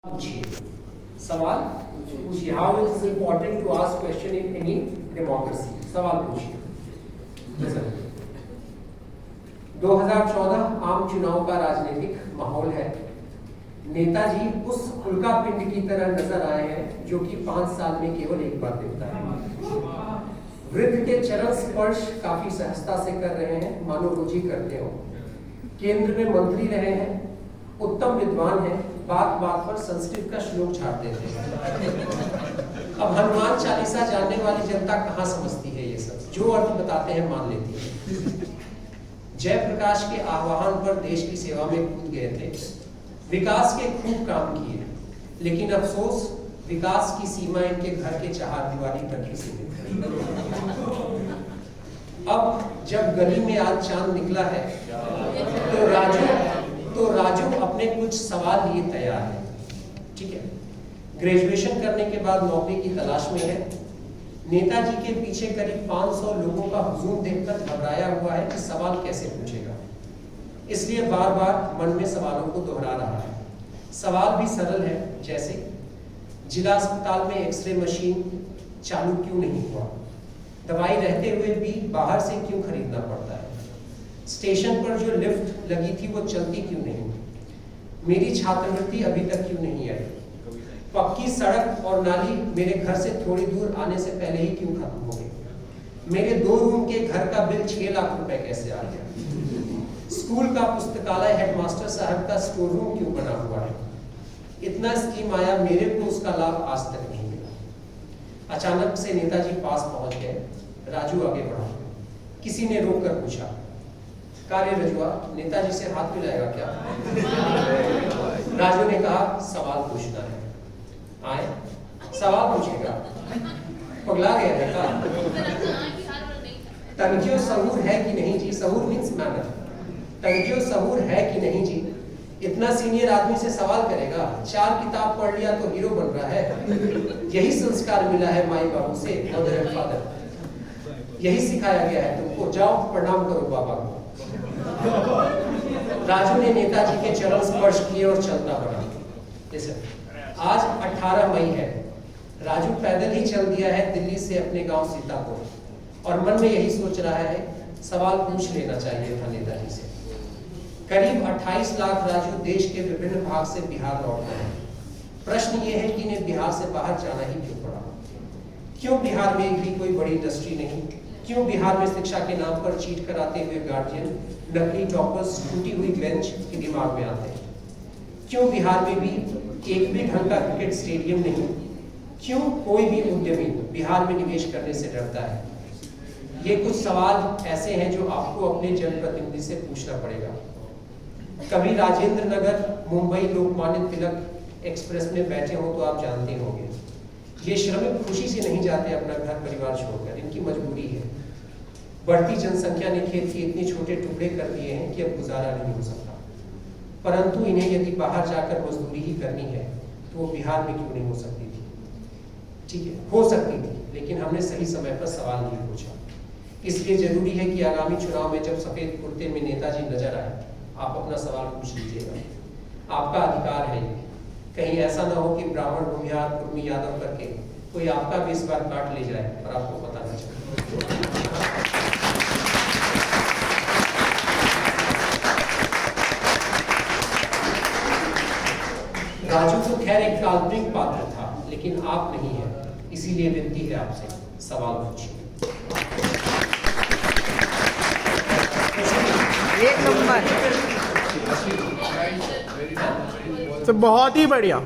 पूछिए, सवाल पूछिए। How is important to ask question in any democracy. सवाल पूछिए। 2014 आम चुनाव का राजनीतिक माहौल है। नेताजी उस उल्का पिंड की तरह नजर आए हैं जो कि 5 साल में केवल एक बार दिखता है। वृद्ध के चरण स्पर्श काफी सहजता से कर रहे हैं, मानो रोजी करते हो। केंद्र में मंत्री रहे हैं, उत्तम विद्वान है, बात बात पर संस्कृत का श्लोक छाड़ देते हैं। अब हनुमान चालीसा जानने वाली जनता कहाँ समझती है ये सब, जो अर्थ बताते हैं मान लेती है। जयप्रकाश के आह्वान पर देश की सेवा में कूद गए थे, विकास के खूब काम किए, लेकिन अफसोस विकास की सीमा इनके घर के चारदीवारी तक ही सीमित है। अब जब गली में आज चांद निकला है तो राजू अपने कुछ सवाल लिए तैयार है। ठीक है, ग्रेजुएशन करने के बाद नौकरी की तलाश में है। नेताजी के पीछे करीब 500 लोगों का हुजूम देखकर घबराया हुआ है कि सवाल कैसे पूछेगा, इसलिए बार बार मन में सवालों को दोहरा रहा है। सवाल भी सरल है, जैसे जिला अस्पताल में एक्सरे मशीन चालू क्यों नहीं हुआ, दवाई रहते हुए भी बाहर से क्यों खरीदना पड़ता है, स्टेशन पर जो लिफ्ट लगी थी वो चलती क्यों नहीं, मेरी छात्रवृत्ति अभी तक क्यों नहीं आई, पक्की सड़क और नाली मेरे घर से थोड़ी दूर आने से पहले ही क्यों खत्म हो गई, मेरे 2 रूम के घर का बिल 6 लाख रुपए कैसे आ गया, स्कूल का पुस्तकालय हेडमास्टर साहब का स्टोर रूम क्यों बना हुआ है, इतना स्कीम आया, मेरे को उसका लाभ आज तक नहीं मिला। अचानक से नेताजी पास पहुंच गए। राजू आगे बढ़ा, किसी ने रोक कर पूछा, कार्य रजुआ नेताजी से हाथ मिलाएगा क्या? राजू ने कहा, सवाल पूछना है। आए, सवाल पूछेगा, पगला गया है का? तनक्यो सहूर है कि नहीं जी, सहूर मीन्स मैनर, तनक्यो सहूर है कि नहीं जी, इतना सीनियर आदमी से सवाल करेगा, 4 किताब पढ़ लिया तो हीरो बन रहा है, यही संस्कार मिला है माई बाबू से, मदर एंड फादर, यही सिखाया गया है तुमको, जाओ प्रणाम करो बाबा को। राजू ने नेताजी के चरण स्पर्श किए और चलता बढ़ा। जैसे आज 18 मई है, राजू पैदल ही चल दिया है दिल्ली से अपने गांव सीतापुर, और मन में यही सोच रहा है, सवाल पूछ लेना चाहिए था नेताजी से। करीब 28 लाख राजू देश के विभिन्न भाग से बिहार लौटते हैं। प्रश्न ये है कि इन्हें बिहार से बाहर जाना ही क्यों पड़ा, क्यों बिहार में भी कोई बड़ी इंडस्ट्री नहीं, क्यों बिहार में शिक्षा के नाम पर चीट कराते हुए गार्जियन, नकली टॉपर्स, टूटी हुई बेंच के दिमाग में आते हैं, क्यों बिहार में भी एक भी ढंग का क्रिकेट स्टेडियम नहीं, क्यों कोई भी उद्यमी बिहार में निवेश करने से डरता है। ये कुछ सवाल ऐसे हैं जो आपको अपने जनप्रतिनिधि से पूछना पड़ेगा। कभी राजेंद्र नगर मुंबई लोकमान्य तिलक एक्सप्रेस में बैठे हो तो आप जानते होंगे, ये श्रमिक खुशी से नहीं जाते अपना घर परिवार छोड़कर, इनकी मजबूरी है। बढ़ती जनसंख्या ने खेत के इतने छोटे टुकड़े कर दिए हैं कि अब गुजारा नहीं हो सकता, परंतु इन्हें यदि बाहर जाकर मजदूरी ही करनी है तो वो बिहार में क्यों नहीं हो सकती थी? ठीक है, हो सकती थी, लेकिन हमने सही समय पर सवाल नहीं पूछा। इसलिए जरूरी है कि आगामी चुनाव में जब सफेद कुर्ते में नेताजी नजर आए, आप अपना सवाल पूछ लीजिएगा, आपका अधिकार है। कहीं ऐसा ना हो कि ब्राह्मण, भूमिहार, कुर्मी, यादव करके कोई आपका भी इस बार काट ले जाए और आपको पता न चले। राजू तो खैर एक काल्पनिक पात्र था, लेकिन आप नहीं है, इसीलिए विनती है आपसे, सवाल पूछिए। एक नंबर, तो बहुत ही बढ़िया।